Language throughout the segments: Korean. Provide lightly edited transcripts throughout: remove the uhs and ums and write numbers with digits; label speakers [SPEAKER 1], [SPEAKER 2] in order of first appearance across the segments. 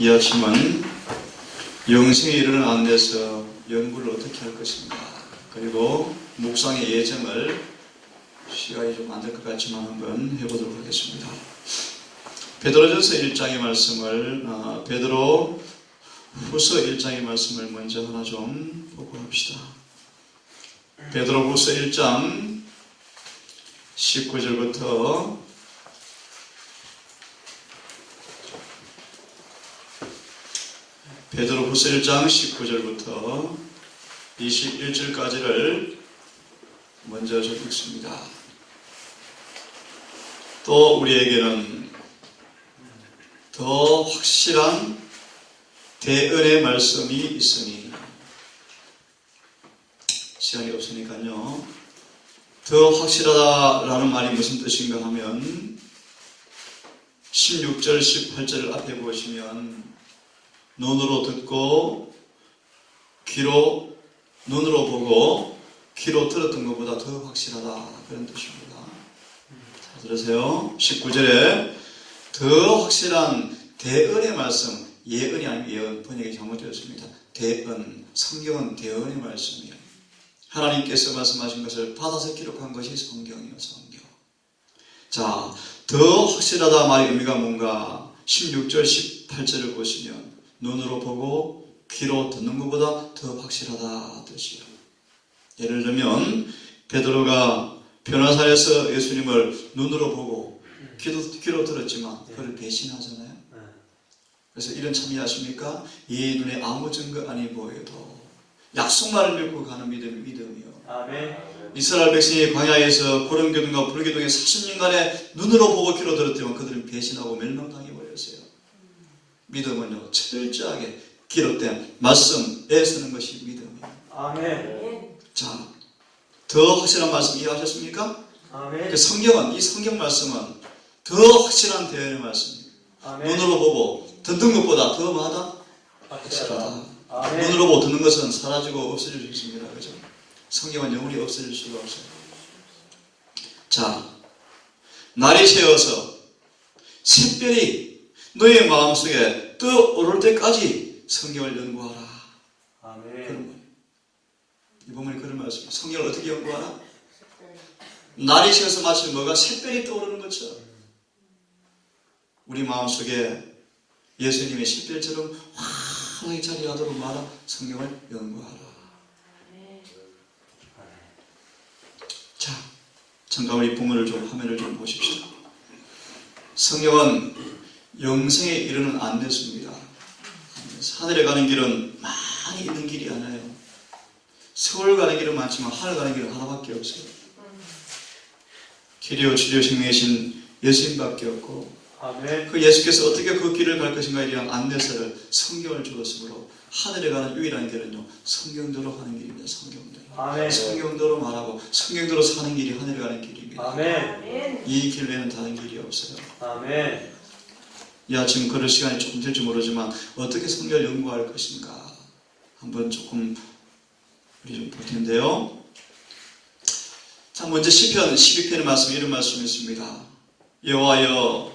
[SPEAKER 1] 이 아침은 영생에 이르는 안내서 연구를 어떻게 할 것인가, 그리고 묵상의 예정을 시간이 좀 안 될 것 같지만 한번 해보도록 하겠습니다. 베드로전서 1장의 말씀을 베드로 후서 1장의 말씀을 먼저 하나 좀 보고 합시다. 베드로 후서 1장 19절부터 베드로 후서 1장 19절부터 21절까지를 먼저 좀 읽습니다. 또 우리에게는 더 확실한 대언의 말씀이 있으니, 시간이 없으니까요. 더 확실하다라는 말이 무슨 뜻인가 하면 16절, 18절 앞에 보시면 눈으로 듣고 눈으로 보고 귀로 들었던 것보다 더 확실하다, 그런 뜻입니다. 자, 들으세요. 19절에 더 확실한 대언의 말씀, 예언이 아니고 예언, 번역이 잘못되었습니다. 대언, 성경은 대언의 말씀이에요. 하나님께서 말씀하신 것을 받아서 기록한 것이 성경이에요. 성경. 자, 더 확실하다 말의 의미가 뭔가 16절, 18절을 보시면 눈으로 보고 귀로 듣는 것보다 더 확실하다 뜻이에요. 예를 들면 베드로가 변화산에서 예수님을 눈으로 보고 귀로 들었지만 그를 배신하잖아요. 그래서 이런 참이 아십니까? 이 눈에 아무 증거 아니 보여도 약속만을 믿고 가는 믿음이요.
[SPEAKER 2] 아멘.
[SPEAKER 1] 이스라엘 백성이 광야에서 고령교동과 불교동에 40년간에 눈으로 보고 귀로 들었지만 그들은 배신하고 멸망당해 버렸어요. 믿음은요, 철저하게 기록된 말씀에 서는 것이 믿음이에요.
[SPEAKER 2] 아멘.
[SPEAKER 1] 자, 더 확실한 말씀 이해하셨습니까?
[SPEAKER 2] 아멘.
[SPEAKER 1] 그 성경은, 이 성경 말씀은 더 확실한 대언의 말씀이에요.
[SPEAKER 2] 아멘.
[SPEAKER 1] 눈으로 보고 듣는 것보다 더 뭐하다? 확실하다. 눈으로 보고 듣는 것은 사라지고 없어질 수 있습니다. 그죠? 성경은 영원히 없어질 수가 없어요. 자, 날이 새어서 샛별이 너의 마음속에 떠오를 때까지 성경을 연구하라.
[SPEAKER 2] 아멘.
[SPEAKER 1] 그런 거예요. 이 본문이 그런 말씀이에요. 성경을 어떻게 연구하라? 날이 새어서 마치 뭐가 샛별이 떠오르는 것처럼 우리 마음속에 예수님의 샛별처럼 환하게 자리하도록 말아 성경을 연구하라. 자, 잠깐 우리 본문을 좀 화면을 좀 보십시오. 성경은 영생에 이르는 안내서입니다. 하늘에 가는 길은 많이 있는 길이 아니에요. 서울 가는 길은 많지만 하늘 가는 길은 하나밖에 없어요. 길이요 진리요 생명이신 예수님밖에 없고,
[SPEAKER 2] 아멘.
[SPEAKER 1] 그 예수께서 어떻게 그 길을 갈 것인가에 대한 안내서를 성경을 주었으므로 하늘에 가는 유일한 길은요, 성경대로 가는 길입니다. 성경대로.
[SPEAKER 2] 아멘.
[SPEAKER 1] 성경대로 말하고 성경대로 사는 길이 하늘에 가는 길입니다.
[SPEAKER 2] 아멘.
[SPEAKER 1] 이 길 외에는 다른 길이 없어요.
[SPEAKER 2] 아멘.
[SPEAKER 1] 이 아침 그럴 시간이 조금 될지 모르지만 어떻게 성경을 연구할 것인가 한번 조금 우리 좀 볼 텐데요. 자, 먼저 시편 12편의 말씀, 이런 말씀이 있습니다. 여호와여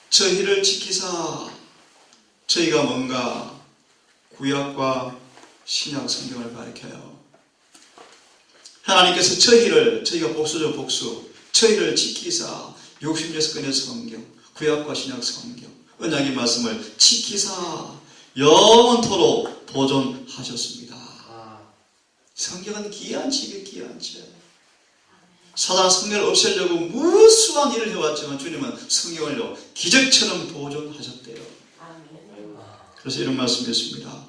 [SPEAKER 1] 저희를 지키사. 저희가 뭔가 구약과 신약 성경을 가리켜요. 하나님께서 저희가 복수죠, 복수. 저희를 지키사. 66권의 성경, 구약과 신약 성경, 언약의 말씀을 지키사 영원토록 보존하셨습니다. 성경은 귀한 책이에요, 귀한 책. 사단은 성경을 없애려고 무수한 일을 해왔지만 주님은 성경을요 기적처럼 보존하셨대요. 그래서 이런 말씀이 있습니다.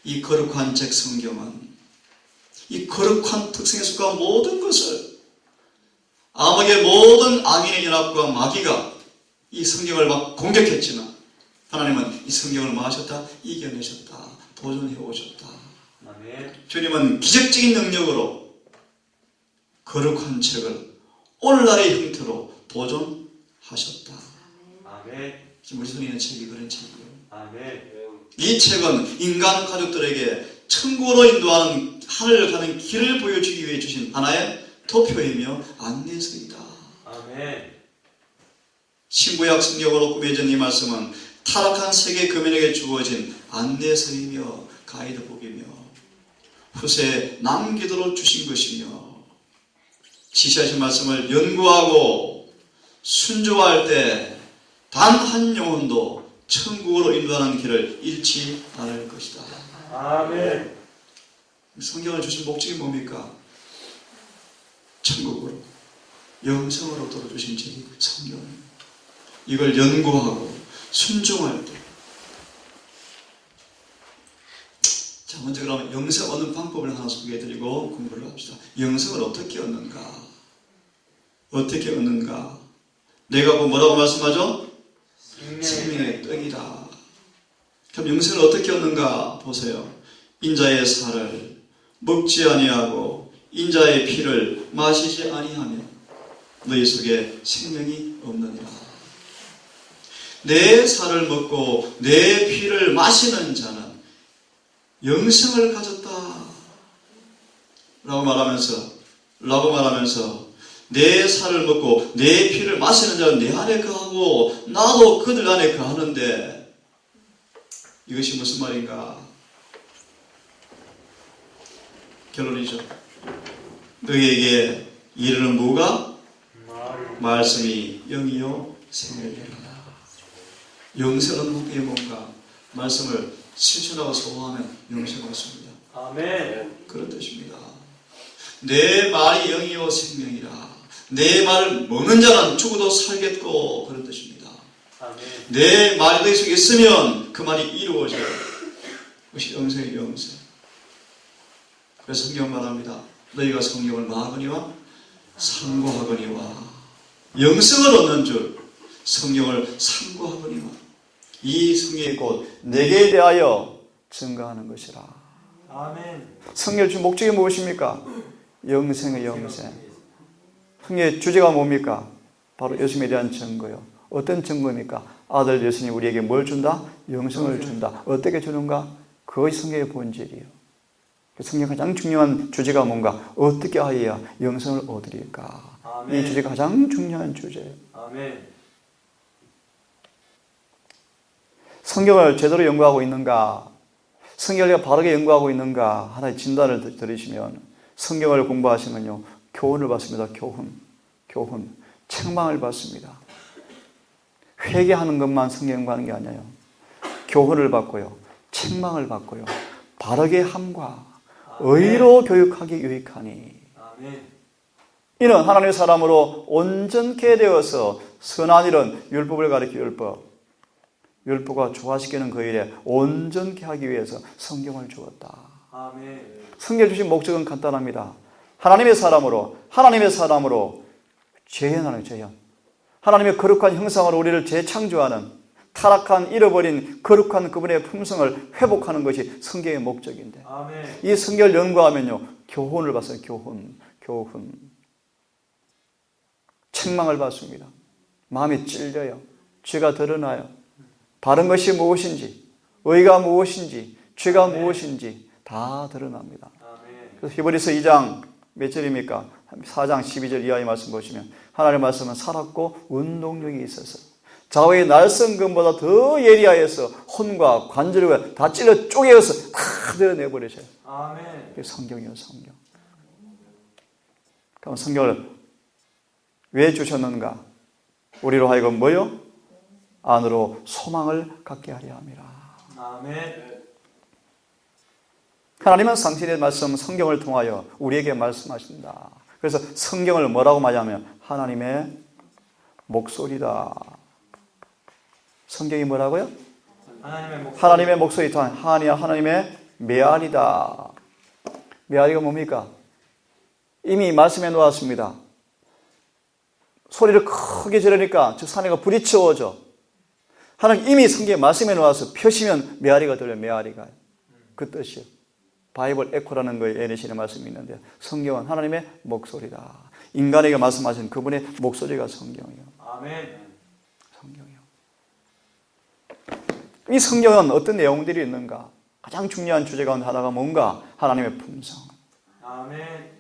[SPEAKER 1] 이 거룩한 책 성경은 이 거룩한 특성에 속한 모든 것을, 암흑의 모든 악인의 연합과 마귀가 이 성경을 막 공격했지만 하나님은 이 성경을 뭐 하셨다? 이겨내셨다. 보존해 오셨다. 주님은 기적적인 능력으로 거룩한 책을 오늘날의 형태로 보존하셨다. 지금 우리 손에 있는 책이 그런 책이에요. 이 책은 인간 가족들에게 천국으로 인도하는 하늘을 가는 길을 보여주기 위해 주신 하나의 도표이며 안내서이다.
[SPEAKER 2] 아멘.
[SPEAKER 1] 신구약 성경으로 꾸며진 이 말씀은 타락한 세계 교민에게 주어진 안내서이며 가이드북이며 후세에 남기도록 주신 것이며 지시하신 말씀을 연구하고 순종할 때 단 한 영혼도 천국으로 인도하는 길을 잃지 않을 것이다.
[SPEAKER 2] 아멘.
[SPEAKER 1] 성경을 주신 목적이 뭡니까? 천국으로, 영생으로 얻어 주신 책이 성경입니다. 이걸 연구하고 순종할 때. 자, 먼저 그러면 영생 얻는 방법을 하나 소개해드리고 공부를 합시다. 영생을 어떻게 얻는가? 어떻게 얻는가? 내가 뭐라고 말씀하죠? 생명의 떡이다. 그럼 영생을 어떻게 얻는가 보세요. 인자의 살을 먹지 아니하고 인자의 피를 마시지 아니하며 너희 속에 생명이 없느니라. 내 살을 먹고 내 피를 마시는 자는 영생을 가졌다 라고 말하면서 내 살을 먹고 내 피를 마시는 자는 내 안에 거하고 나도 그들 안에 거하는데 이것이 무슨 말인가? 결론이죠. 너희에게 이르는 뭐가? 말씀이 영이요 생명이라. 영생은 그게 뭔가? 말씀을 실천하고 소화하면 영생을 얻습니다.
[SPEAKER 2] 아멘.
[SPEAKER 1] 그런 뜻입니다. 내 말이 영이요 생명이라. 내 말을 먹는 자는 죽어도 살겠고 그런 뜻입니다.
[SPEAKER 2] 아멘.
[SPEAKER 1] 내 말이 너희 속에 있으면 그 말이 이루어져요. 그것이 영생이에요. 영생. 그래서 성경 말합니다. 너희가 성경을 마하거니와 상고하거니와 영생을 얻는 줄 성경을 상고하거니와 이 성경이 곧 내게 대하여 증거하는 것이라.
[SPEAKER 2] 아멘.
[SPEAKER 1] 성경의 주 목적이 무엇입니까? 영생의 영생. 성경의 주제가 뭡니까? 바로 예수님에 대한 증거요. 어떤 증거입니까? 아들 예수님이 우리에게 뭘 준다? 영생을 준다. 어떻게 주는가? 그것이 성경의 본질이에요. 성경의 가장 중요한 주제가 뭔가? 어떻게 하여야 영생을 얻으릴까?
[SPEAKER 2] 아멘.
[SPEAKER 1] 이 주제가 가장 중요한 주제예요.
[SPEAKER 2] 아멘.
[SPEAKER 1] 성경을 제대로 연구하고 있는가? 성경을 바르게 연구하고 있는가? 하나의 진단을 들으시면 성경을 공부하시면요. 교훈을 받습니다. 교훈. 책망을 받습니다. 회개하는 것만 성경 연구하는 게 아니에요. 교훈을 받고요. 책망을 받고요. 바르게 함과 의로 교육하기 유익하니.
[SPEAKER 2] 아멘.
[SPEAKER 1] 이는 하나님의 사람으로 온전케 되어서 선한 일은 율법을 가리켜 율법과 조화시키는 그 일에 온전케 하기 위해서 성경을 주었다.
[SPEAKER 2] 아멘.
[SPEAKER 1] 성경 주신 목적은 간단합니다. 하나님의 사람으로 재현하는 재현. 하나님의 거룩한 형상으로 우리를 재창조하는 타락한 잃어버린 거룩한 그분의 품성을 회복하는 것이 성경의 목적인데
[SPEAKER 2] 아멘.
[SPEAKER 1] 이 성경을 연구하면요. 교훈을 받아요. 교훈. 책망을 받습니다. 마음이 찔려요. 죄가 드러나요. 바른 것이 무엇인지, 의가 무엇인지, 죄가 무엇인지 다 드러납니다.
[SPEAKER 2] 아멘.
[SPEAKER 1] 그래서 히브리서 2장 몇 절입니까? 4장 12절 이하의 말씀 보시면 하나님의 말씀은 살았고 운동력이 있어서 좌우의 날성금보다 더 예리하여서 혼과 관절과 다 찔러 쪼개어서 다 드러내버리셔요.
[SPEAKER 2] 아멘.
[SPEAKER 1] 이게 성경이에요. 성경. 그럼 성경을 왜 주셨는가? 우리로 하여금 뭐요? 안으로 소망을 갖게 하려 함이라.
[SPEAKER 2] 아멘.
[SPEAKER 1] 하나님은 당신의 말씀 성경을 통하여 우리에게 말씀하신다. 그래서 성경을 뭐라고 말하냐면 하나님의 목소리다. 성경이 뭐라고요? 하나님의 목소리다. 하나님의 메아리다. 메아리가 뭡니까? 이미 말씀해 놓았습니다. 소리를 크게 지르니까 저 산에가 부딪혀오죠. 하나님 이미 성경에 말씀해 놓아서 펴시면 메아리가 들려요. 메아리가. 그 뜻이요. 바이블 에코라는 거에 내시는 말씀이 있는데 성경은 하나님의 목소리다. 인간에게 말씀하신 그분의 목소리가 성경이에요.
[SPEAKER 2] 아멘.
[SPEAKER 1] 성경이요. 이 성경은 어떤 내용들이 있는가? 가장 중요한 주제 가운데 하나가 뭔가? 하나님의 품성.
[SPEAKER 2] 아멘.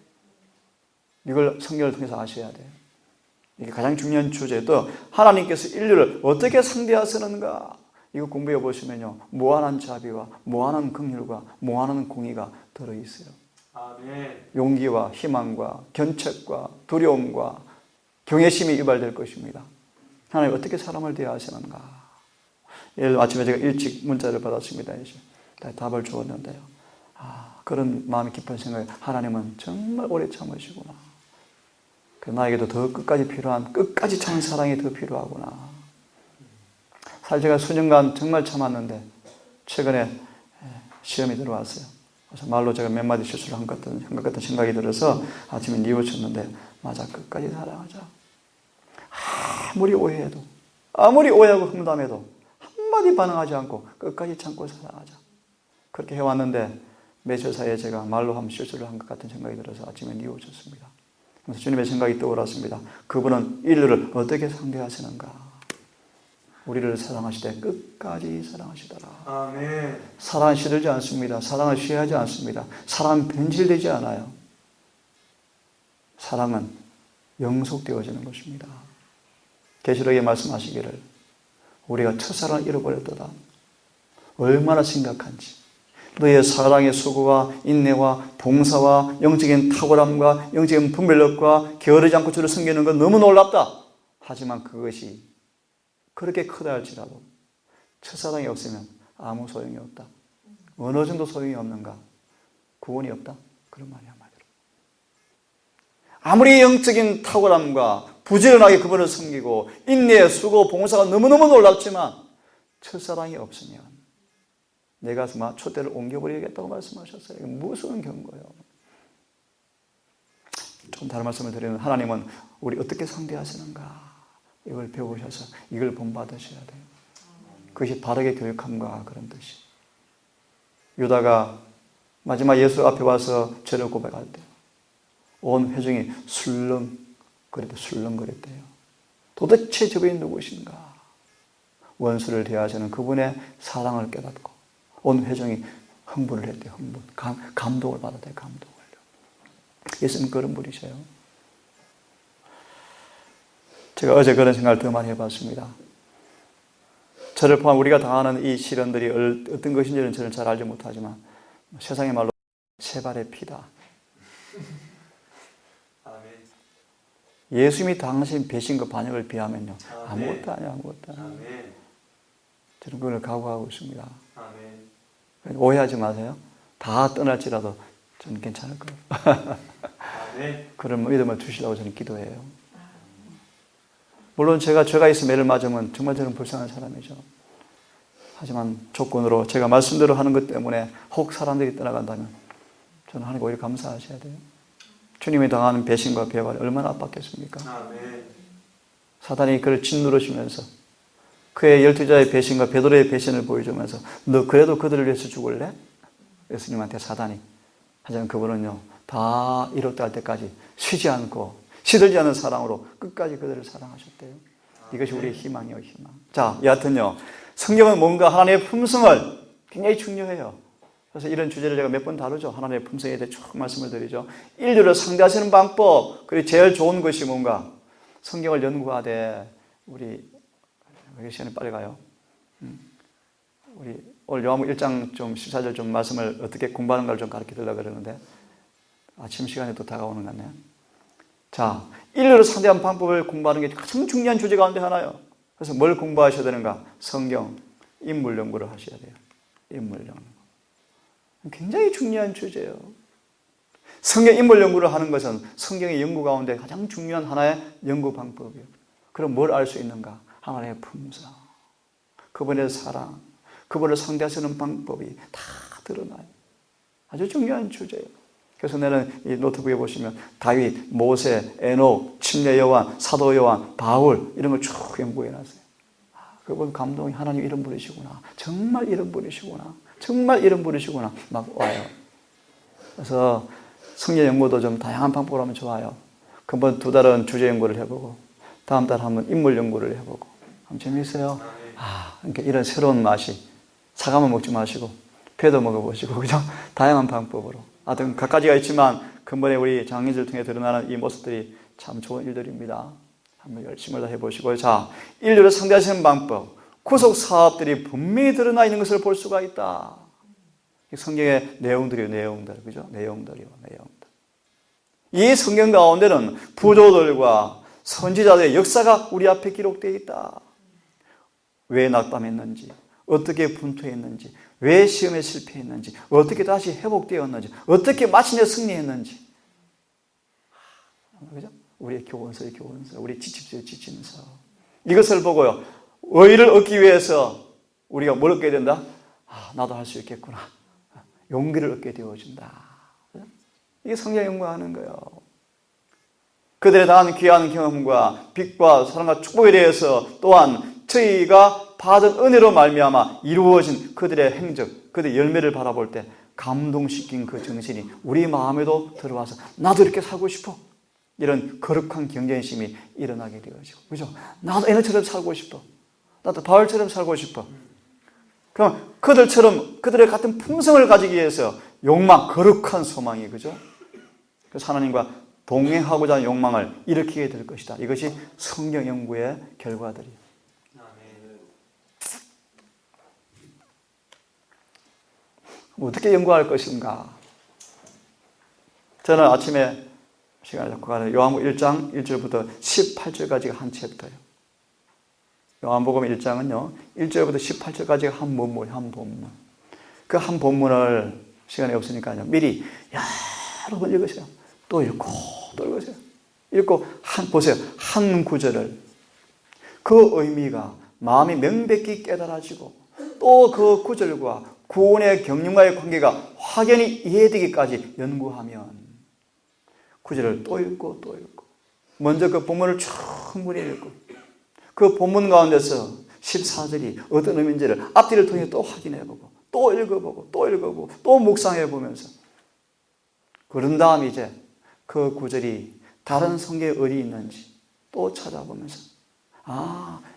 [SPEAKER 1] 이걸 성경을 통해서 아셔야 돼요. 이게 가장 중요한 주제. 또 하나님께서 인류를 어떻게 상대하시는가?
[SPEAKER 3] 이거 공부해 보시면요, 무한한 자비와 무한한 긍휼과 무한한 공의가 들어있어요.
[SPEAKER 2] 아멘.
[SPEAKER 3] 용기와 희망과 견책과 두려움과 경외심이 유발될 것입니다. 하나님 어떻게 사람을 대하시는가? 내일 아침에 제가 일찍 문자를 받았습니다. 이제 답을 주었는데요. 그런 마음이 깊은 생각에 하나님은 정말 오래 참으시구나. 나에게도 더 끝까지 필요한, 끝까지 참은 사랑이 더 필요하구나. 사실 제가 수년간 정말 참았는데 최근에 시험이 들어왔어요. 그래서 말로 제가 몇 마디 실수를 한 것 같은 생각이 들어서 아침에 뉘우쳤는데, 맞아, 끝까지 사랑하자. 아무리 오해해도, 아무리 오해하고 험담해도 한마디 반응하지 않고 끝까지 참고 사랑하자. 그렇게 해왔는데 며칠 사이에 제가 말로 한 실수를 한 것 같은 생각이 들어서 아침에 뉘우쳤습니다. 그래서 주님의 생각이 떠올랐습니다. 그분은 인류를 어떻게 상대하시는가? 우리를 사랑하시되 끝까지 사랑하시더라.
[SPEAKER 2] 아멘.
[SPEAKER 3] 사랑은 시들지 않습니다. 사랑은 쉬하지 않습니다. 사랑은 변질되지 않아요. 사랑은 영속되어지는 것입니다. 계시록에 말씀하시기를 우리가 첫사랑을 잃어버렸도다. 얼마나 심각한지. 너의 사랑의 수고와 인내와 봉사와 영적인 탁월함과 영적인 분별력과 게으르지 않고 주를 섬기는 건 너무 놀랍다. 하지만 그것이 그렇게 크다 할지라도 첫사랑이 없으면 아무 소용이 없다. 어느 정도 소용이 없는가? 구원이 없다. 그런 말이 한마디로. 아무리 영적인 탁월함과 부지런하게 그분을 섬기고 인내, 수고, 봉사가 너무너무 놀랍지만 첫사랑이 없으면 내가 촛대를 옮겨버리겠다고 말씀하셨어요. 이게 무슨 경고예요? 좀 다른 말씀을 드리면 하나님은 우리 어떻게 상대하시는가? 이걸 배우셔서 이걸 본받으셔야 돼요. 그것이 바르게 교육함과 그런 뜻이. 유다가 마지막 예수 앞에 와서 죄를 고백할 때 온 회중이 술렁거렸대요. 도대체 저분이 누구신가? 원수를 대하시는 그분의 사랑을 깨닫고 온 회중이 흥분을 했대요. 흥분. 감동을 받았대요. 감동을요. 예수님 그런 분이셔요. 제가 어제 그런 생각을 더 많이 해봤습니다. 저를 포함 우리가 당하는 이 시련들이 어떤 것인지는 저는 잘 알지 못하지만 세상의 말로 세발의 피다.
[SPEAKER 2] 아멘.
[SPEAKER 3] 예수님이 당하신 배신과 반역을 비하면요, 아무것도 아니야. 아무것도 아니야.
[SPEAKER 2] 아멘.
[SPEAKER 3] 저는 그걸 각오하고 있습니다.
[SPEAKER 2] 아멘.
[SPEAKER 3] 오해하지 마세요. 다 떠날지라도 저는 괜찮을 거예요.
[SPEAKER 2] 아멘.
[SPEAKER 3] 그런 믿음을 주시려고 저는 기도해요. 물론 제가 죄가 있으면 매를 맞으면 정말 저는 불쌍한 사람이죠. 하지만 조건으로 제가 말씀대로 하는 것 때문에 혹 사람들이 떠나간다면 저는 하나님 오히려 감사하셔야 돼요. 주님이 당하는 배신과 배반이 얼마나 압박했습니까?
[SPEAKER 2] 아멘.
[SPEAKER 3] 사단이 그를 짓누르시면서 그의 12자의 배신과 베드로의 배신을 보여주면서 너 그래도 그들을 위해서 죽을래? 예수님한테 사단이. 하지만 그분은요, 다 이뤘다 할 때까지 쉬지 않고 시들지 않은 사랑으로 끝까지 그들을 사랑하셨대요. 이것이 우리의 희망이에요, 희망. 자, 여하튼요, 성경은 뭔가 하나님의 품성을 굉장히 중요해요. 그래서 이런 주제를 제가 몇 번 다루죠. 하나님의 품성에 대해 쭉 말씀을 드리죠. 인류를 상대하시는 방법, 그리고 제일 좋은 것이 뭔가? 성경을 연구하되 우리 시간이 빨리 가요. 우리 오늘 요한복음 1장 좀 14절 좀 말씀을 어떻게 공부하는가를 좀 가르쳐 드리려고 그러는데 아침 시간에 또 다가오는 것 같네요. 자, 인류를 상대한 방법을 공부하는 게 가장 중요한 주제 가운데 하나예요. 그래서 뭘 공부하셔야 되는가? 성경, 인물 연구를 하셔야 돼요. 인물 연구. 굉장히 중요한 주제예요. 성경 인물 연구를 하는 것은 성경의 연구 가운데 가장 중요한 하나의 연구 방법이에요. 그럼 뭘 알 수 있는가? 하나님의 품성, 그분의 사랑, 그분을 상대하시는 방법이 다 드러나요. 아주 중요한 주제예요. 그래서 나는 이 노트북에 보시면 다윗, 모세, 에녹, 침례 요한, 사도 요한, 바울 이런 걸 쭉 연구해 놨어요. 그분 감동이 하나님 이런 분이시구나. 정말 이런 분이시구나. 정말 이런 분이시구나. 막 와요. 그래서 성경 연구도 좀 다양한 방법으로 하면 좋아요. 금번 2달은 주제 연구를 해보고 다음 달 한번 인물 연구를 해보고 하면 재미있어요. 그러니까 이런 새로운 맛이 사과만 먹지 마시고 회도 먹어보시고 그죠? 다양한 방법으로. 하여튼 갖가지가 있지만 근본에 우리 장인들 통해 드러나는 이 모습들이 참 좋은 일들입니다. 한번 열심히 다 해보시고요. 자, 인류를 상대하시는 방법, 구속 사업들이 분명히 드러나 있는 것을 볼 수가 있다. 성경의 내용들, 그죠? 내용들. 이 성경 가운데는 부조들과 선지자들의 역사가 우리 앞에 기록되어 있다. 왜 낙담했는지, 어떻게 분투했는지, 왜 시험에 실패했는지, 어떻게 다시 회복되었는지, 어떻게 마침내 승리했는지. 그죠? 우리의 교훈서의 교훈서, 우리 지침서의 지침서. 이것을 보고요, 의의를 얻기 위해서 우리가 뭘 얻게 된다? 나도 할 수 있겠구나. 용기를 얻게 되어준다. 이게 성경 연구하는 거예요. 그들의 다한 귀한 경험과 빛과 사랑과 축복에 대해서 또한 저희가 받은 은혜로 말미암아 이루어진 그들의 행적, 그들의 열매를 바라볼 때 감동시킨 그 정신이 우리 마음에도 들어와서 나도 이렇게 살고 싶어. 이런 거룩한 경쟁심이 일어나게 되어지고, 그죠? 나도 얘네처럼 살고 싶어. 나도 바울처럼 살고 싶어. 그럼 그들처럼 그들의 같은 품성을 가지기 위해서 욕망, 거룩한 소망이, 그죠? 그래서 하나님과 동행하고자 하는 욕망을 일으키게 될 것이다. 이것이 성경 연구의 결과들이에요. 어떻게 연구할 것인가? 저는 아침에 시간을 잡고 가는 요한복음 1장 1절부터 18절까지가 한 챕터예요. 요한복음 1장은요, 1절부터 18절까지가 한 본문. 그 한 본문을 시간이 없으니까요, 미리 여러 번 읽으세요. 또 읽고, 또 읽으세요. 읽고, 보세요. 한 구절을. 그 의미가 마음이 명백히 깨달아지고, 또 그 구절과 구원의 경륜과의 관계가 확연히 이해되기까지 연구하면, 구절을 또 읽고, 또 읽고, 먼저 그 본문을 충분히 읽고, 그 본문 가운데서 14절이 어떤 의미인지를 앞뒤를 통해 또 확인해보고, 또 읽어보고, 또 읽어보고, 또 묵상해보면서, 그런 다음 이제 그 구절이 다른 성경에 어디 있는지 또 찾아보면서,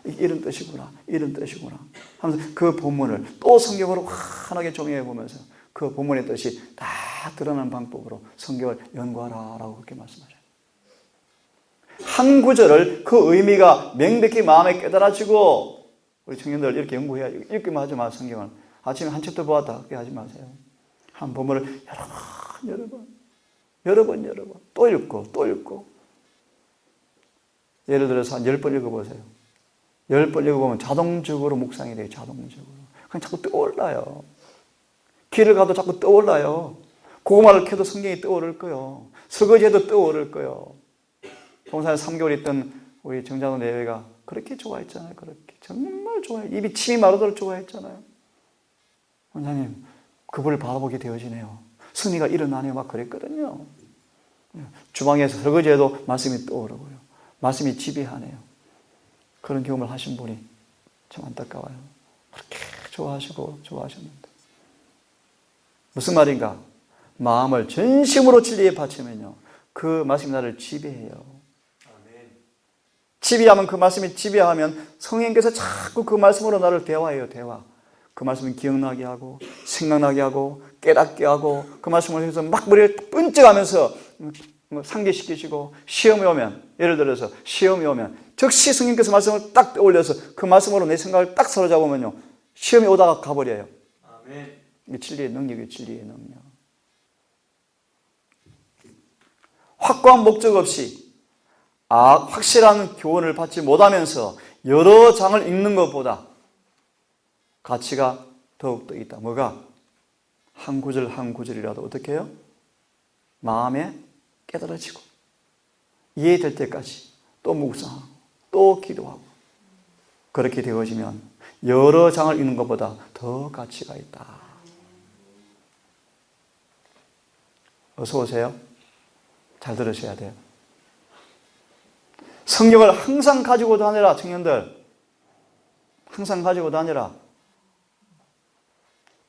[SPEAKER 3] 이런 뜻이구나, 이런 뜻이구나 하면서 그 본문을 또 성경으로 환하게 정리해보면서 그 본문의 뜻이 다 드러나는 방법으로 성경을 연구하라라고 그렇게 말씀하셔요. 한 구절을 그 의미가 명백히 마음에 깨달아지고, 우리 청년들 이렇게 연구해야, 읽기만 하지 마세요. 성경을 아침에 한 챕터 보았다 그렇게 하지 마세요. 한 본문을 여러 번 또 읽고, 또 읽고. 예를 들어서 한 10번 읽어보세요. 10번 읽어보면 자동적으로 묵상이 돼요. 자동적으로. 그냥 자꾸 떠올라요. 길을 가도 자꾸 떠올라요. 고구마를 캐도 성경이 떠오를 거예요. 설거지해도 떠오를 거예요. 동산에 3개월 있던 우리 정장도 내외가 그렇게 좋아했잖아요. 그렇게 정말 좋아해요. 입이 침이 마르도록 좋아했잖아요. 원장님, 그분을 바라보게 되어지네요. 승리가 일어나네요. 막 그랬거든요. 주방에서 설거지해도 말씀이 떠오르고요. 말씀이 지배하네요. 그런 경험을 하신 분이 참 안타까워요. 그렇게 좋아하셨는데. 무슨 말인가? 마음을 전심으로 진리에 바치면요, 그 말씀이 나를 지배해요. 지배하면, 그 말씀이 지배하면 성령께서 자꾸 그 말씀으로 나를 대화해요. 대화. 그 말씀을 기억나게 하고, 생각나게 하고, 깨닫게 하고, 그 말씀을 해서 막 머리를 번쩍하면서 상기시키시고, 시험이 오면, 예를 들어서 시험이 오면 즉시 성령께서 말씀을 딱 떠올려서 그 말씀으로 내 생각을 딱 사로잡으면요, 시험이 오다가 가버려요.
[SPEAKER 2] 아멘.
[SPEAKER 3] 이게 진리의 능력이에요. 진리의 능력. 확고한 목적 없이 확실한 교훈을 받지 못하면서 여러 장을 읽는 것보다 가치가 더욱더 있다. 뭐가? 한 구절 한 구절이라도 어떻게 해요? 마음에 깨달아지고 이해될 때까지 또 묵상하고 또 기도하고, 그렇게 되어지면 여러 장을 읽는 것보다 더 가치가 있다. 어서 오세요. 잘 들으셔야 돼요. 성경을 항상 가지고 다니라. 청년들, 항상 가지고 다니라.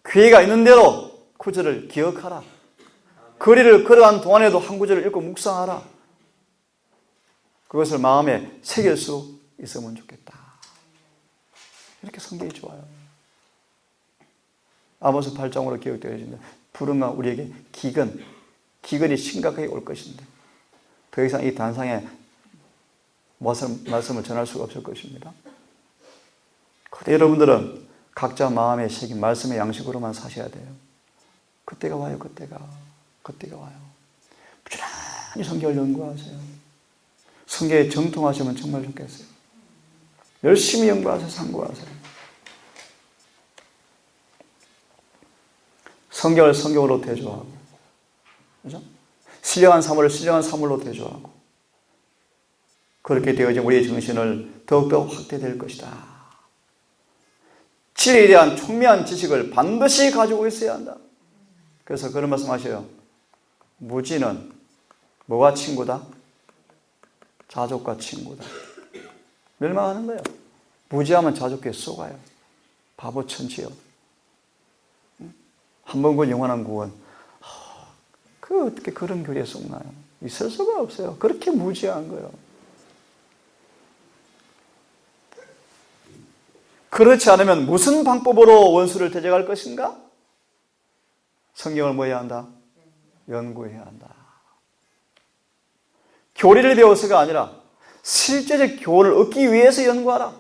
[SPEAKER 3] 기회가 있는 대로 구절을 기억하라. 거리를 걸어간 동안에도 한 구절을 읽고 묵상하라. 그것을 마음에 새길 수 있으면 좋겠다. 이렇게 성경이 좋아요. 아모스 8장으로 기억되어진다. 푸른가 우리에게 기근이 심각하게 올 것인데 더 이상 이 단상에 말씀을 전할 수가 없을 것입니다. 그때 여러분들은 각자 마음에 새긴 말씀의 양식으로만 사셔야 돼요. 그때가 와요. 그때가 와요. 부지런히 성경을 연구하세요. 성경에 정통하시면 정말 좋겠어요. 열심히 연구하세요. 상고하세요. 성경을 성경으로 대조하고, 그죠? 신령한 사물을 신령한 사물로 대조하고, 그렇게 되어진 우리의 정신을 더욱더 확대될 것이다. 진리에 대한 총명한 지식을 반드시 가지고 있어야 한다. 그래서 그런 말씀 하셔요. 무지는 뭐가 친구다? 자족과 친구다. 멸망하는 거예요. 무지하면 자족에 쏘가요. 바보 천지요. 한 번 구원 영원한 구원. 그 어떻게 그런 교리에 속나요? 있을 수가 없어요. 그렇게 무지한 거예요. 그렇지 않으면 무슨 방법으로 원수를 대적할 것인가? 성경을 뭐 해야 한다? 연구해야 한다. 교리를 배워서가 아니라 실제적 교훈을 얻기 위해서 연구하라.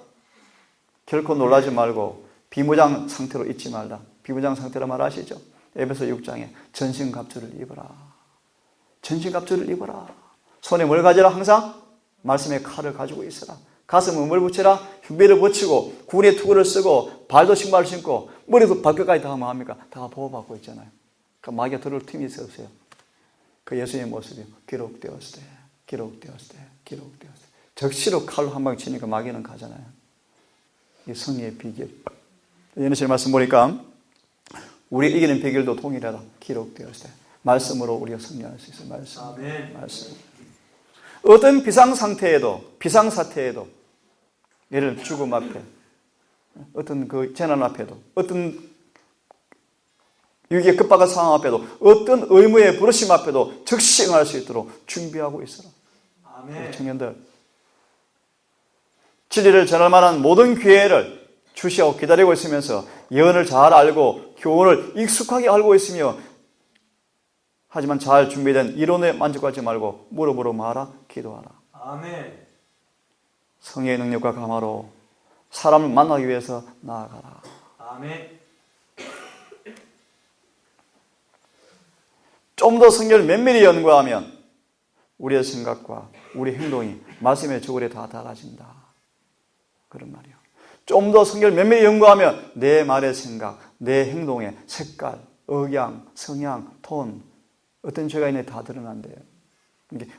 [SPEAKER 3] 결코 놀라지 말고 비무장 상태로 있지 말라. 비무장 상태라 말하시죠. 에베소 6장에 전신갑주를 입어라. 전신갑주를 입어라. 손에 뭘 가져라? 항상 말씀의 칼을 가지고 있어라. 가슴에 뭘 붙여라? 흉배를 붙이고 군의 투구를 쓰고 발도 신발을 신고 머리도 발끝까지 다 뭐합니까? 다 보호받고 있잖아요. 그 마귀가 들어올 틈이 없어요. 그 예수님의 모습이 기록되었을 때 적시로 칼로 한 방 치니까 마귀는 가잖아요. 이 승리의 비결. 예수님 말씀 보니까 우리 이기는 비결도 동일하다. 기록되었을 때 말씀으로 우리가 승리할 수 있어요. 말씀. 어떤 비상사태에도 예를 들어 죽음 앞에, 어떤 그 재난 앞에도, 어떤 위기에 급박한 상황 앞에도, 어떤 의무의 부르심 앞에도 즉시 응할 수 있도록 준비하고 있어라.
[SPEAKER 2] 아멘.
[SPEAKER 3] 청년들, 진리를 전할 만한 모든 기회를 주시하고 기다리고 있으면서 예언을 잘 알고 교훈을 익숙하게 알고 있으며, 하지만 잘 준비된 이론에 만족하지 말고 무릎으로 말하, 기도하라.
[SPEAKER 2] 아멘.
[SPEAKER 3] 성령의 능력과 감화로 사람을 만나기 위해서 나아가라.
[SPEAKER 2] 아멘.
[SPEAKER 3] 좀 더 성경을 면밀히 연구하면 우리의 생각과 우리 행동이 말씀의 저울에 다 달아진다. 그런 말이에요. 좀 더 성경을 면밀히 연구하면 내 말의 생각, 내 행동의 색깔, 억양, 성향, 톤, 어떤 죄가 있는지 다 드러난대요.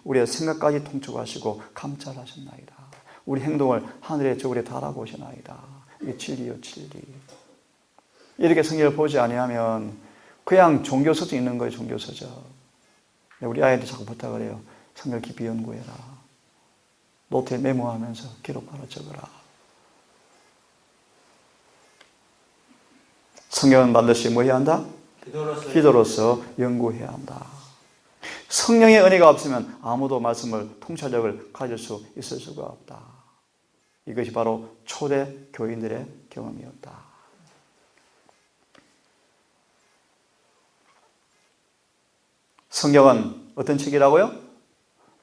[SPEAKER 3] 우리의 생각까지 통촉하시고 감찰하셨나이다. 우리 행동을 하늘의 저울에 달아보시나이다. 이게 진리요, 진리. 이렇게 성경을 보지 아니하면 그냥 종교서적 있는 거예요, 종교서적. 우리 아이한테 자꾸 부탁을 해요. 성경을 깊이 연구해라. 노트에 메모하면서 기록하라, 적어라. 성경은 반드시 뭐 해야 한다? 기도로서 연구해야 한다. 성령의 은혜가 없으면 아무도 말씀을 통찰력을 가질 수 있을 수가 없다. 이것이 바로 초대 교인들의 경험이었다. 성경은 어떤 책이라고요?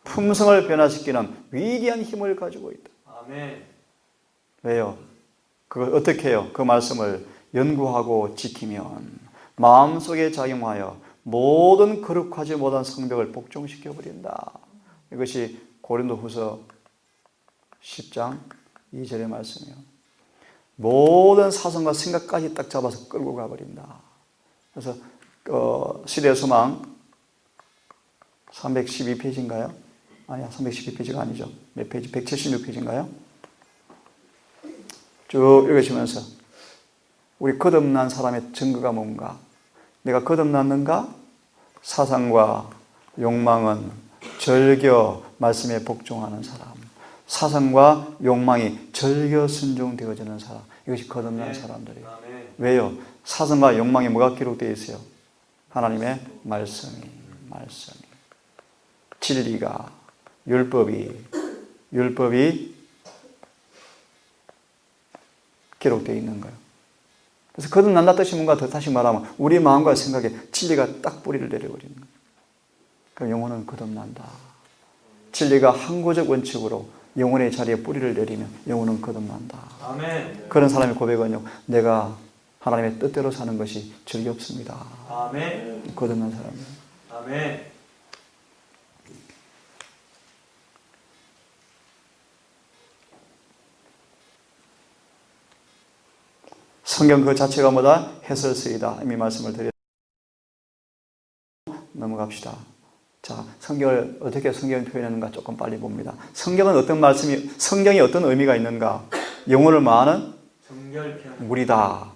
[SPEAKER 3] 품성을 변화시키는 위대한 힘을 가지고 있다.
[SPEAKER 2] 아멘.
[SPEAKER 3] 왜요? 그걸 어떻게 해요? 그 말씀을 연구하고 지키면 마음속에 작용하여 모든 거룩하지 못한 성벽을 복종시켜버린다. 이것이 고린도후서 10장 2절의 말씀이에요. 모든 사상과 생각까지 딱 잡아서 끌고 가버린다. 그래서 시대의 소망 312페이지인가요? 아니야, 312페이지가 아니죠. 몇 페이지? 176페이지인가요? 쭉 읽으시면서 우리 거듭난 사람의 증거가 뭔가? 내가 거듭났는가? 사상과 욕망은 절겨 말씀에 복종하는 사람. 사상과 욕망이 절겨 순종되어지는 사람. 이것이 거듭난 사람들이에요. 왜요? 사상과 욕망이 뭐가 기록되어 있어요? 하나님의 말씀이. 진리가, 율법이 기록되어 있는 거예요. 그래서 거듭난다 뜻이 뭔가 더 다시 말하면 우리 마음과 생각에 진리가 딱 뿌리를 내려버리는 거예요. 그럼 영혼은 거듭난다. 진리가 항구적 원칙으로 영혼의 자리에 뿌리를 내리면 영혼은 거듭난다.
[SPEAKER 2] 아멘.
[SPEAKER 3] 그런 사람의 고백은요, 내가 하나님의 뜻대로 사는 것이 즐겁습니다.
[SPEAKER 2] 아멘.
[SPEAKER 3] 거듭난 사람이에요.
[SPEAKER 2] 아멘.
[SPEAKER 3] 성경 그 자체가 뭐다? 해설서이다. 이미 말씀을 드렸. 넘어갑시다. 자, 성경을 어떻게 성경을 표현하는가 조금 빨리 봅니다. 성경은 어떤 말씀이, 성경이 어떤 의미가 있는가? 영혼을 마하는
[SPEAKER 2] 정결케
[SPEAKER 3] 물이다.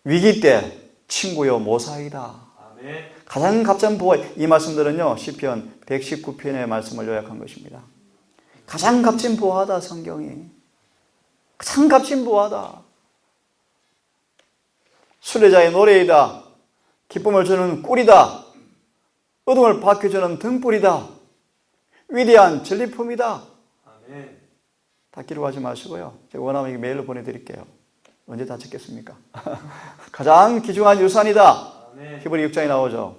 [SPEAKER 3] 위기 때 친구요 모사이다.
[SPEAKER 2] 아멘.
[SPEAKER 3] 가장 값진 보호, 이 말씀들은요, 시편 119편의 말씀을 요약한 것입니다. 가장 값진 보호하다, 성경이. 가장 값진 보호하다. 순례자의 노래이다. 기쁨을 주는 꿀이다. 어둠을 밝혀주는 등불이다. 위대한 전리품이다.
[SPEAKER 2] 아멘.
[SPEAKER 3] 다 기록하지 마시고요. 제가 원하면 이거 메일로 보내드릴게요. 언제 다 찍겠습니까? 가장 귀중한 유산이다.
[SPEAKER 2] 아멘.
[SPEAKER 3] 히브리 6장에 나오죠.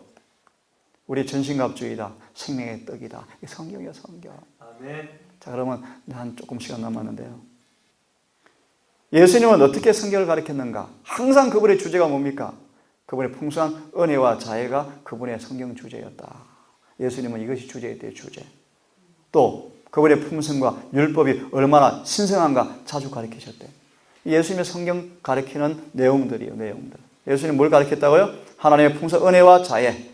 [SPEAKER 3] 우리 전신갑주이다. 생명의 떡이다. 이게 성경이에요, 성경.
[SPEAKER 2] 아멘.
[SPEAKER 3] 자, 그러면 한 조금 시간 남았는데요. 예수님은 어떻게 성경을 가르쳤는가? 항상 그분의 주제가 뭡니까? 그분의 풍성한 은혜와 자애가 그분의 성경 주제였다. 예수님은 이것이 주제였대요, 주제. 또 그분의 품성과 율법이 얼마나 신성한가 자주 가르치셨대요. 예수님의 성경 가르치는 내용들이에요, 내용들. 예수님 뭘 가르쳤다고요? 하나님의 풍성 은혜와 자애,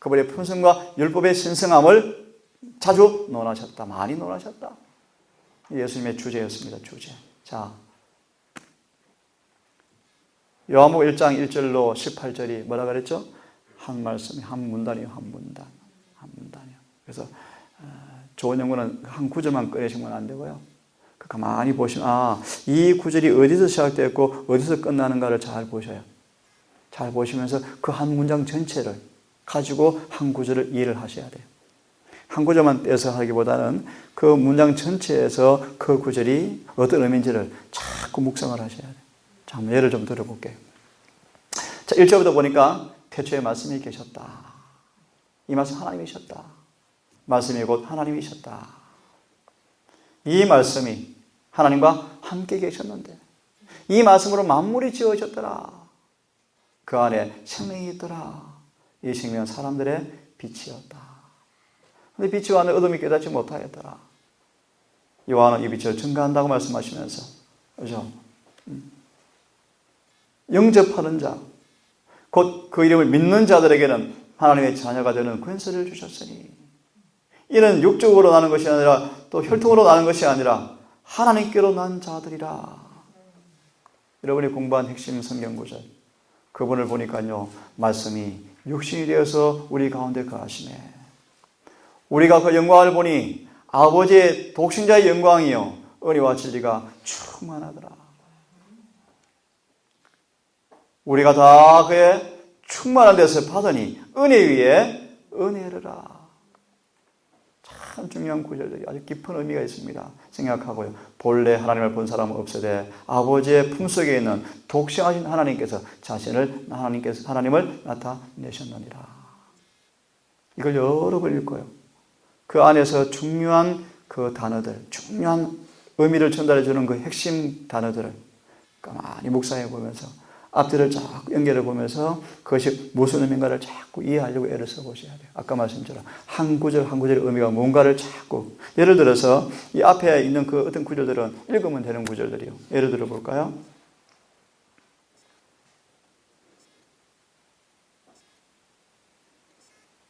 [SPEAKER 3] 그분의 품성과 율법의 신성함을 자주 논하셨다. 많이 논하셨다. 예수님의 주제였습니다, 주제. 자, 요한복음 1장 1절로 18절이 뭐라 그랬죠? 한 말씀이 한 문단이요, 한 문단. 한 문단이요. 그래서 좋은 연구는 한 구절만 꺼내시면 안 되고요. 가만히 보시면 이 구절이 어디서 시작되었고 어디서 끝나는가를 잘 보셔요. 잘 보시면서 그 한 문장 전체를 가지고 한 구절을 이해를 하셔야 돼요. 한 구절만 떼서 하기보다는 그 문장 전체에서 그 구절이 어떤 의미인지를 자꾸 묵상을 하셔야 돼요. 자, 한번 예를 좀 들어볼게요. 자, 1절부터 보니까 태초에 말씀이 계셨다. 이 말씀 하나님이셨다. 말씀이 곧 하나님이셨다. 이 말씀이 하나님과 함께 계셨는데 이 말씀으로 만물이 지어졌더라. 그 안에 생명이 있더라. 이 생명은 사람들의 빛이었다. 그런데 빛이 왔는데 어둠이 깨닫지 못하였더라. 요한은 이 빛을 증거한다고 말씀하시면서, 그죠? 영접하는 자, 곧 그 이름을 믿는 자들에게는 하나님의 자녀가 되는 권세를 주셨으니 이는 육적으로 나는 것이 아니라 또 혈통으로 나는 것이 아니라 하나님께로 난 자들이라. 여러분이 공부한 핵심 성경 구절, 그분을 보니까요, 말씀이 육신이 되어서 우리 가운데 거하시네. 우리가 그 영광을 보니 아버지의 독생자의 영광이요 은혜와 진리가 충만하더라. 우리가 다 그의 충만한 데서 받으니 은혜 위에 은혜르라. 참 중요한 구절들이 아주 깊은 의미가 있습니다. 생각하고요. 본래 하나님을 본 사람은 없으되 아버지의 품속에 있는 독생하신 하나님께서 하나님을 나타내셨느니라. 이걸 여러 번 읽고요. 그 안에서 중요한 그 단어들, 중요한 의미를 전달해 주는 그 핵심 단어들을 가만히 묵상해 보면서 앞뒤를 자꾸 연결해 보면서 그것이 무슨 의미인가를 자꾸 이해하려고 애를 써보셔야 돼요. 아까 말씀처럼 한 구절 한 구절의 의미가 뭔가를 자꾸, 예를 들어서 이 앞에 있는 그 어떤 구절들은 읽으면 되는 구절들이요. 예를 들어 볼까요?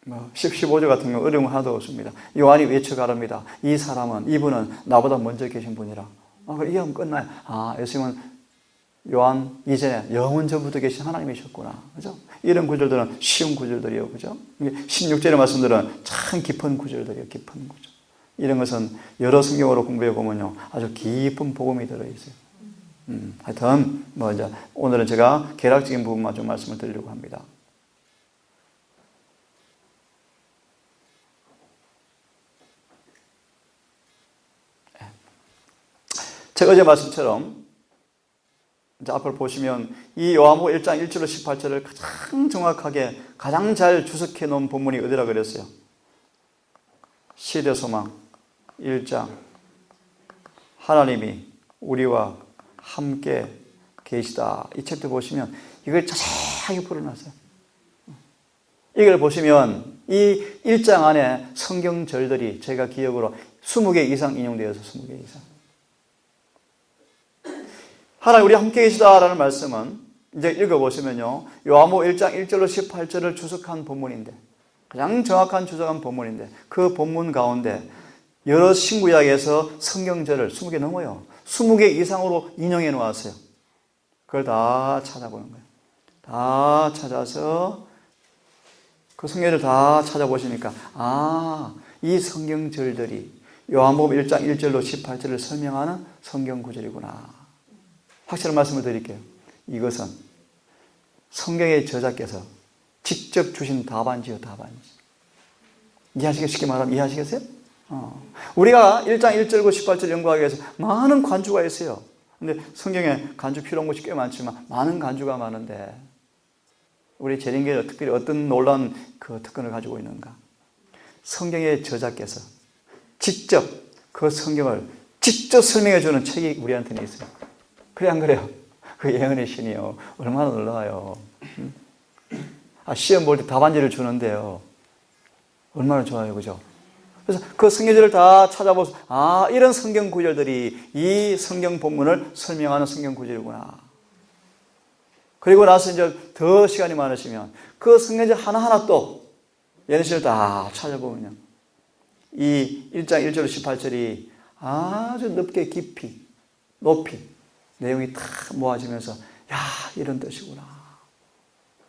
[SPEAKER 3] 뭐 15절 같은 경우 어려움 하나도 없습니다. 요한이 외쳐가랍니다. 이 사람은, 이분은 나보다 먼저 계신 분이라. 그래, 이해하면 끝나요. 예수님은 요한 이전에 영원 전부터 계신 하나님이셨구나. 그죠? 이런 구절들은 쉬운 구절들이에요. 그죠? 16절의 말씀들은 참 깊은 구절들이에요. 깊은 구절. 이런 것은 여러 성경으로 공부해 보면요, 아주 깊은 복음이 들어있어요. 하여튼, 이제 오늘은 제가 개략적인 부분만 좀 말씀을 드리려고 합니다. 제가 어제 말씀처럼 이제 앞을 보시면 이 요한복음 1장 1절로 18절을 가장 정확하게 가장 잘 주석해 놓은 본문이 어디라 그랬어요? 시대소망 1장 하나님이 우리와 함께 계시다. 이 챕터 보시면 이걸 자세하게 풀어놨어요. 이걸 보시면 이 1장 안에 성경절들이 제가 기억으로 20개 이상 인용되어서 20개 이상. 하나님 우리 함께 계시다라는 말씀은 이제 읽어보시면요. 요한복음 1장 1절로 18절을 주석한 본문인데 가장 정확한 주석한 본문인데 그 본문 가운데 여러 신구약에서 성경절을 20개 넘어요. 20개 이상으로 인용해 놓았어요. 그걸 다 찾아보는 거예요. 다 찾아서 그 성경을 다 찾아보시니까 이 성경절들이 요한복음 1장 1절로 18절을 설명하는 성경 구절이구나. 확실한 말씀을 드릴게요. 이것은 성경의 저자께서 직접 주신 답안지요, 답안지. 이해하시겠어요? 쉽게 말하면 이해하시겠어요? 우리가 1장 1절과 18절 연구하기 위해서 많은 간주가 있어요. 근데 성경에 간주 필요한 것이 꽤 많지만 많은 간주가 많은데 우리 재림교회 특별히 어떤 놀라운 그 특권을 가지고 있는가? 성경의 저자께서 직접 그 성경을 직접 설명해 주는 책이 우리한테는 있어요. 그래 안 그래요? 그 예언의 신이요. 얼마나 놀라워요. 시험 볼 때 답안지를 주는데요. 얼마나 좋아요. 그죠? 그래서 그 성경들을 다 찾아보서 이런 성경 구절들이 이 성경 본문을 설명하는 성경 구절이구나. 그리고 나서 이제 더 시간이 많으시면 그 성경절 하나하나 또 예언신을 다 찾아보면요. 이 1장 1절로 18절이 아주 넓게 깊이 높이 내용이 다 모아지면서 이런 뜻이구나.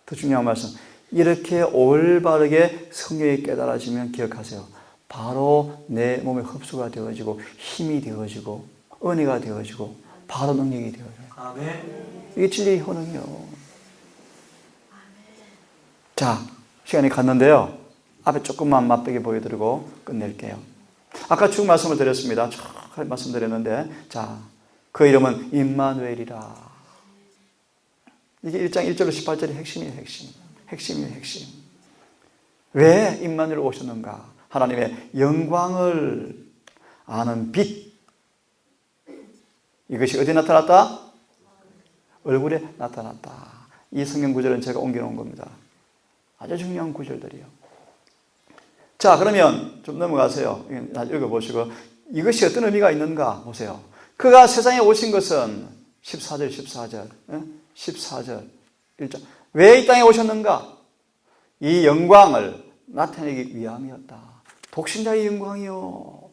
[SPEAKER 3] 더 중요한 말씀. 이렇게 올바르게 성경이 깨달아지면 기억하세요. 바로 내 몸에 흡수가 되어지고 힘이 되어지고 은혜가 되어지고 바로 능력이 되어져요.
[SPEAKER 2] 아멘.
[SPEAKER 3] 이게 진리의 효능이요. 자, 시간이 갔는데요. 앞에 조금만 맛보게 보여드리고 끝낼게요. 아까 쭉 말씀을 드렸습니다. 쭉 말씀드렸는데, 자, 그 이름은 임마누엘이라. 이게 1장 1절로 18절이 핵심이에요, 핵심. 핵심이에요, 핵심. 왜 임마누엘 오셨는가? 하나님의 영광을 아는 빛. 이것이 어디에 나타났다? 얼굴에 나타났다. 이 성경 구절은 제가 옮겨놓은 겁니다. 아주 중요한 구절들이에요. 자, 그러면 좀 넘어가세요. 읽어보시고 이것이 어떤 의미가 있는가 보세요. 그가 세상에 오신 것은 14절 14절 1절 왜 이 땅에 오셨는가? 이 영광을 나타내기 위함이었다. 독신자의 영광이요.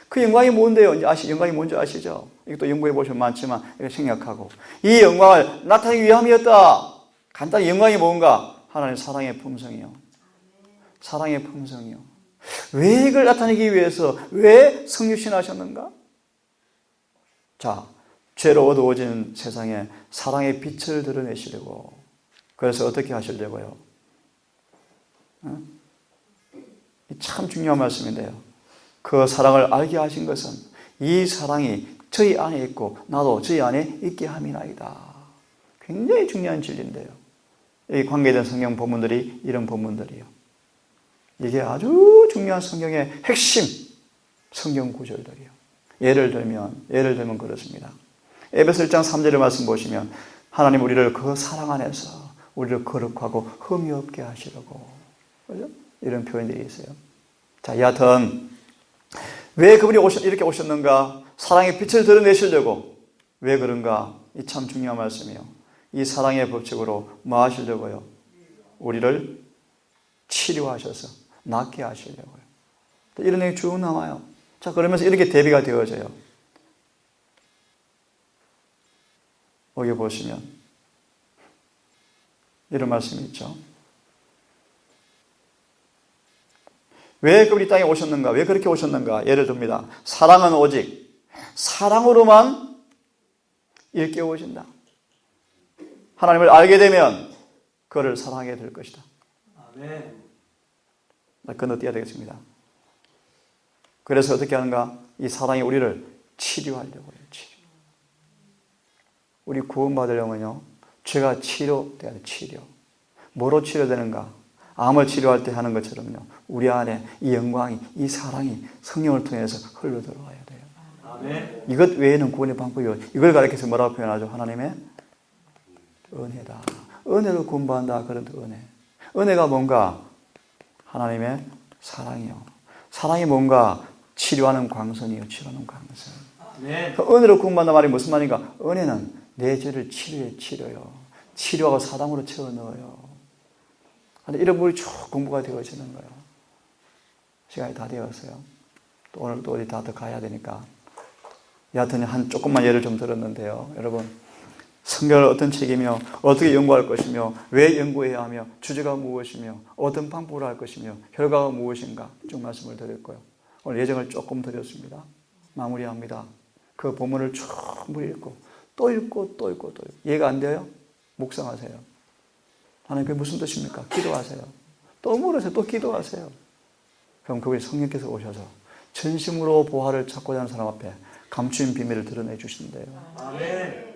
[SPEAKER 3] 그 영광이 뭔데요? 영광이 뭔지 아시죠? 이것도 연구해 보시면 많지만 이거 생략하고 이 영광을 나타내기 위함이었다. 간단히 영광이 뭔가? 하나님의 사랑의 품성이요. 사랑의 품성이요. 왜 이걸 나타내기 위해서 왜 성육신하셨는가? 자, 죄로 어두워진 세상에 사랑의 빛을 드러내시려고. 그래서 어떻게 하시려고요? 참 중요한 말씀인데요. 그 사랑을 알게 하신 것은 이 사랑이 저희 안에 있고 나도 저희 안에 있게 함이나이다. 굉장히 중요한 진리인데요. 이 관계된 성경 본문들이 이런 본문들이요. 이게 아주 중요한 성경의 핵심 성경 구절들이요. 예를 들면 그렇습니다. 에베소 1장 3절의 말씀 보시면 하나님 우리를 그 사랑 안에서 우리를 거룩하고 흠이 없게 하시려고. 그죠? 이런 표현들이 있어요. 자, 여하튼 왜 그분이 이렇게 오셨는가? 사랑의 빛을 드러내시려고. 왜 그런가? 이 참 중요한 말씀이에요. 이 사랑의 법칙으로 뭐 하시려고요? 우리를 치료하셔서 낫게 하시려고요. 이런 얘기 쭉 나와요. 자, 그러면서 이렇게 대비가 되어져요. 여기 보시면 이런 말씀이 있죠. 왜 그분이 땅에 오셨는가? 왜 그렇게 오셨는가? 예를 듭니다. 사랑은 오직 사랑으로만 일깨워진다. 하나님을 알게 되면 그를 사랑하게 될 것이다.
[SPEAKER 2] 아멘.
[SPEAKER 3] 건너뛰어야 되겠습니다. 그래서 어떻게 하는가? 이 사랑이 우리를 치료하려고 해요. 치료. 우리 구원받으려면요. 죄가 치료돼야 돼요. 치료. 뭐로 치료되는가? 암을 치료할 때 하는 것처럼요. 우리 안에 이 영광이, 이 사랑이 성령을 통해서 흘러들어와야 돼요.
[SPEAKER 2] 아멘.
[SPEAKER 3] 이것 외에는 구원의 방법이요. 이걸 가리켜서 뭐라고 표현하죠? 하나님의 은혜다. 은혜로 구원받는다. 그런 은혜. 은혜가 뭔가? 하나님의 사랑이요. 사랑이 뭔가? 치료하는 광선이요. 치료하는 광선.
[SPEAKER 2] 아멘.
[SPEAKER 3] 그 은혜로 구원받는다 말이 무슨 말인가? 은혜는 내 죄를 치료요. 치료하고 사랑으로 채워 넣어요. 근데 이런 부분이 쭉 공부가 되어지는 거예요. 시간이 다 되었어요. 또 오늘 또 어디 다 더 가야 되니까. 여하튼 한 조금만 예를 좀 들었는데요. 여러분, 성경을 어떤 책이며 어떻게 연구할 것이며 왜 연구해야 하며 주제가 무엇이며 어떤 방법으로 할 것이며 결과가 무엇인가 쭉 말씀을 드렸고요. 오늘 예정을 조금 드렸습니다. 마무리합니다. 그 본문을 충분히 읽고 또 읽고 또 읽고 또 읽고. 이해가 안 돼요? 묵상하세요. 하나님 그게 무슨 뜻입니까? 기도하세요. 또 물으세요. 또 기도하세요. 그럼 그분이 성령께서 오셔서 전심으로 보화를 찾고자 하는 사람 앞에 감추인 비밀을 드러내 주신대요.
[SPEAKER 2] 아멘.